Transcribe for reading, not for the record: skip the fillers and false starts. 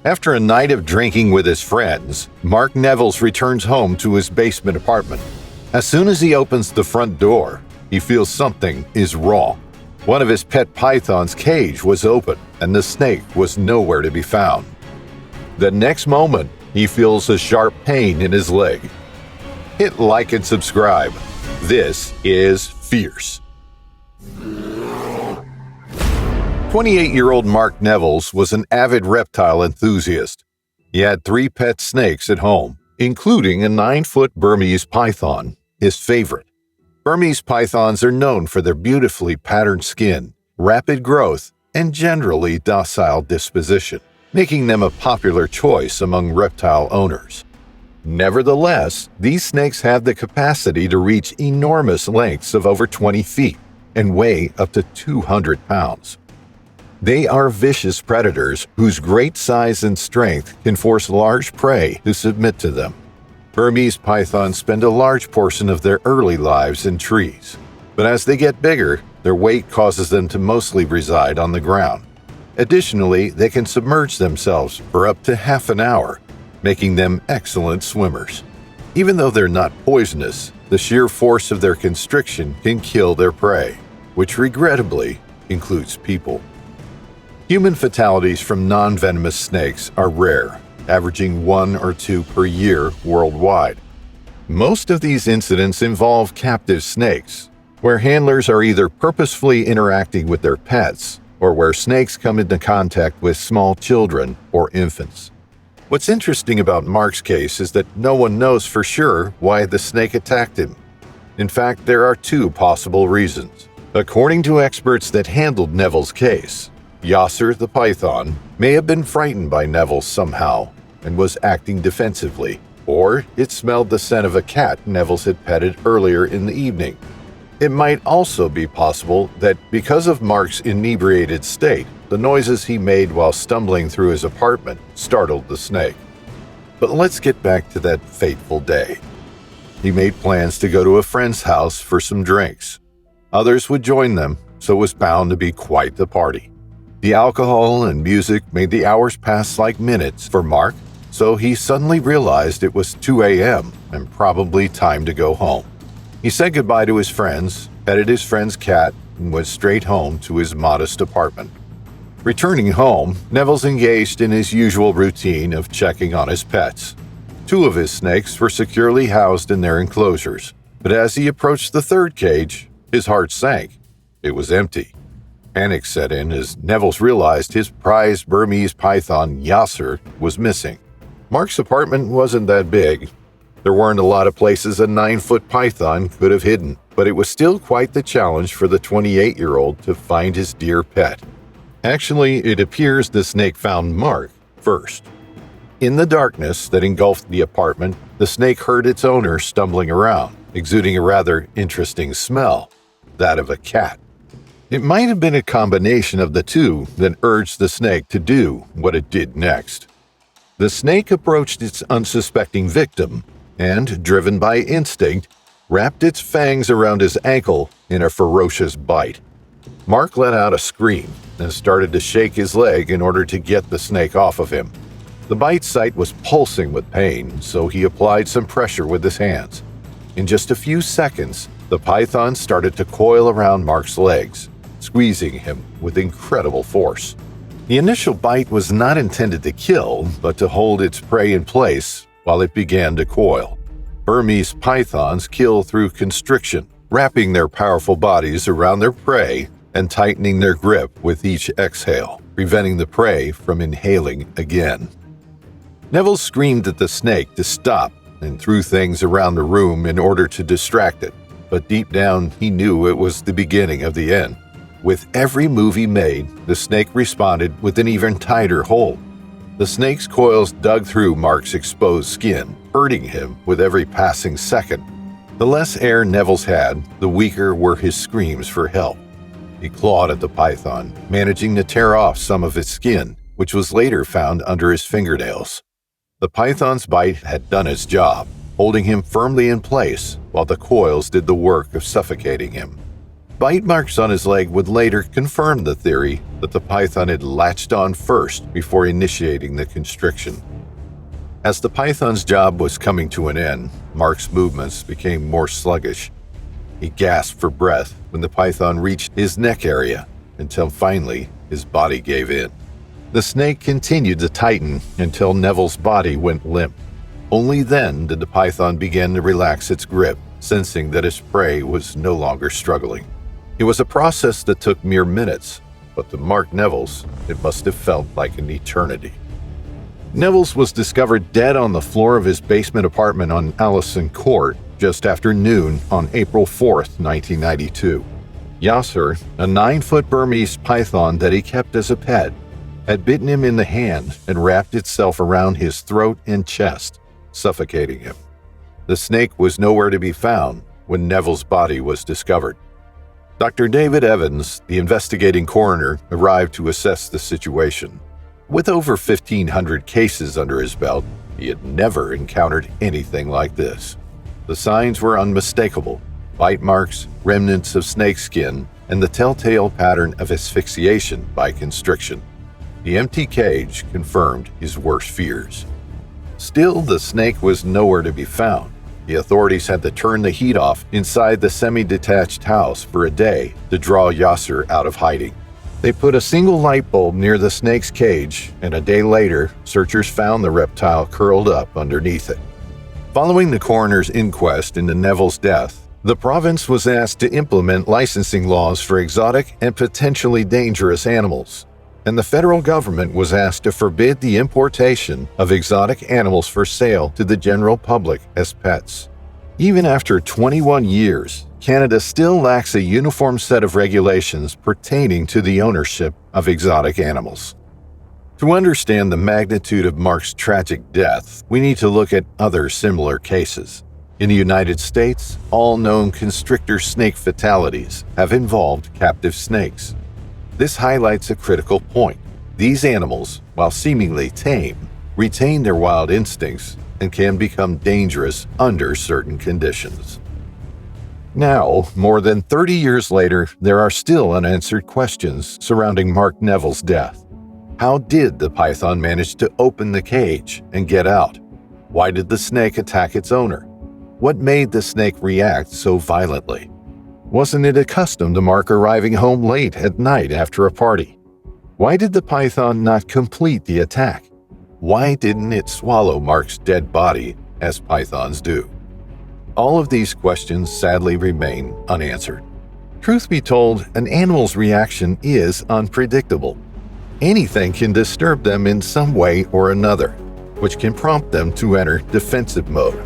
After a night of drinking with his friends, Mark Nevilles returns home to his basement apartment. As soon as he opens the front door, he feels something is wrong. One of his pet python's cage was open, and the snake was nowhere to be found. The next moment, he feels a sharp pain in his leg. Hit like and subscribe. This is Fierce. 28-year-old Mark Nevilles was an avid reptile enthusiast. He had 3 pet snakes at home, including a 9-foot Burmese python, his favorite. Burmese pythons are known for their beautifully patterned skin, rapid growth, and generally docile disposition, making them a popular choice among reptile owners. Nevertheless, these snakes have the capacity to reach enormous lengths of over 20 feet and weigh up to 200 pounds. They are vicious predators whose great size and strength can force large prey to submit to them. Burmese pythons spend a large portion of their early lives in trees, but as they get bigger, their weight causes them to mostly reside on the ground. Additionally, they can submerge themselves for up to half an hour, making them excellent swimmers. Even though they're not poisonous, the sheer force of their constriction can kill their prey, which regrettably includes people. Human fatalities from non-venomous snakes are rare, averaging 1 or 2 per year worldwide. Most of these incidents involve captive snakes, where handlers are either purposefully interacting with their pets or where snakes come into contact with small children or infants. What's interesting about Mark's case is that no one knows for sure why the snake attacked him. In fact, there are 2 possible reasons. According to experts that handled Neville's case, Yasser the python may have been frightened by Nevilles somehow and was acting defensively, or it smelled the scent of a cat Nevilles had petted earlier in the evening. It might also be possible that because of Mark's inebriated state, the noises he made while stumbling through his apartment startled the snake. But let's get back to that fateful day. He made plans to go to a friend's house for some drinks. Others would join them, so it was bound to be quite the party. The alcohol and music made the hours pass like minutes for Mark, so he suddenly realized it was 2 a.m. and probably time to go home. He said goodbye to his friends, petted his friend's cat, and went straight home to his modest apartment. Returning home, Nevilles engaged in his usual routine of checking on his pets. 2 of his snakes were securely housed in their enclosures, but as he approached the 3rd cage, his heart sank. It was empty. Panic set in as Nevilles realized his prized Burmese python Yasser was missing. Mark's apartment wasn't that big. There weren't a lot of places a 9-foot python could have hidden, but it was still quite the challenge for the 28-year-old to find his dear pet. Actually, it appears the snake found Mark first. In the darkness that engulfed the apartment, the snake heard its owner stumbling around, exuding a rather interesting smell, that of a cat. It might have been a combination of the 2 that urged the snake to do what it did next. The snake approached its unsuspecting victim and, driven by instinct, wrapped its fangs around his ankle in a ferocious bite. Mark let out a scream and started to shake his leg in order to get the snake off of him. The bite site was pulsing with pain, so he applied some pressure with his hands. In just a few seconds, the python started to coil around Mark's legs, squeezing him with incredible force. The initial bite was not intended to kill, but to hold its prey in place while it began to coil. Burmese pythons kill through constriction, wrapping their powerful bodies around their prey and tightening their grip with each exhale, preventing the prey from inhaling again. Nevilles screamed at the snake to stop and threw things around the room in order to distract it, but deep down he knew it was the beginning of the end. With every move he made, the snake responded with an even tighter hold. The snake's coils dug through Mark's exposed skin, hurting him with every passing second. The less air Nevilles had, the weaker were his screams for help. He clawed at the python, managing to tear off some of its skin, which was later found under his fingernails. The python's bite had done its job, holding him firmly in place while the coils did the work of suffocating him. Bite marks on his leg would later confirm the theory that the python had latched on first before initiating the constriction. As the python's job was coming to an end, Mark's movements became more sluggish. He gasped for breath when the python reached his neck area, until finally his body gave in. The snake continued to tighten until Nevilles' body went limp. Only then did the python begin to relax its grip, sensing that its prey was no longer struggling. It was a process that took mere minutes, but to Mark Nevilles, it must have felt like an eternity. Nevilles was discovered dead on the floor of his basement apartment on Allison Court just after noon on April 4, 1992. Yasser, a 9-foot Burmese python that he kept as a pet, had bitten him in the hand and wrapped itself around his throat and chest, suffocating him. The snake was nowhere to be found when Nevilles' body was discovered. Dr. David Evans, the investigating coroner, arrived to assess the situation. With over 1,500 cases under his belt, he had never encountered anything like this. The signs were unmistakable: bite marks, remnants of snakeskin, and the telltale pattern of asphyxiation by constriction. The empty cage confirmed his worst fears. Still, the snake was nowhere to be found. The authorities had to turn the heat off inside the semi-detached house for a day to draw Yasser out of hiding. They put a single light bulb near the snake's cage, and a day later, searchers found the reptile curled up underneath it. Following the coroner's inquest into Nevilles' death, the province was asked to implement licensing laws for exotic and potentially dangerous animals, and the federal government was asked to forbid the importation of exotic animals for sale to the general public as pets. Even after 21 years, Canada still lacks a uniform set of regulations pertaining to the ownership of exotic animals. To understand the magnitude of Mark's tragic death, we need to look at other similar cases. In the United States, all known constrictor snake fatalities have involved captive snakes. This highlights a critical point. These animals, while seemingly tame, retain their wild instincts and can become dangerous under certain conditions. Now, more than 30 years later, there are still unanswered questions surrounding Mark Nevilles' death. How did the python manage to open the cage and get out? Why did the snake attack its owner? What made the snake react so violently? Wasn't it accustomed to Mark arriving home late at night after a party? Why did the python not complete the attack? Why didn't it swallow Mark's dead body, as pythons do? All of these questions sadly remain unanswered. Truth be told, an animal's reaction is unpredictable. Anything can disturb them in some way or another, which can prompt them to enter defensive mode.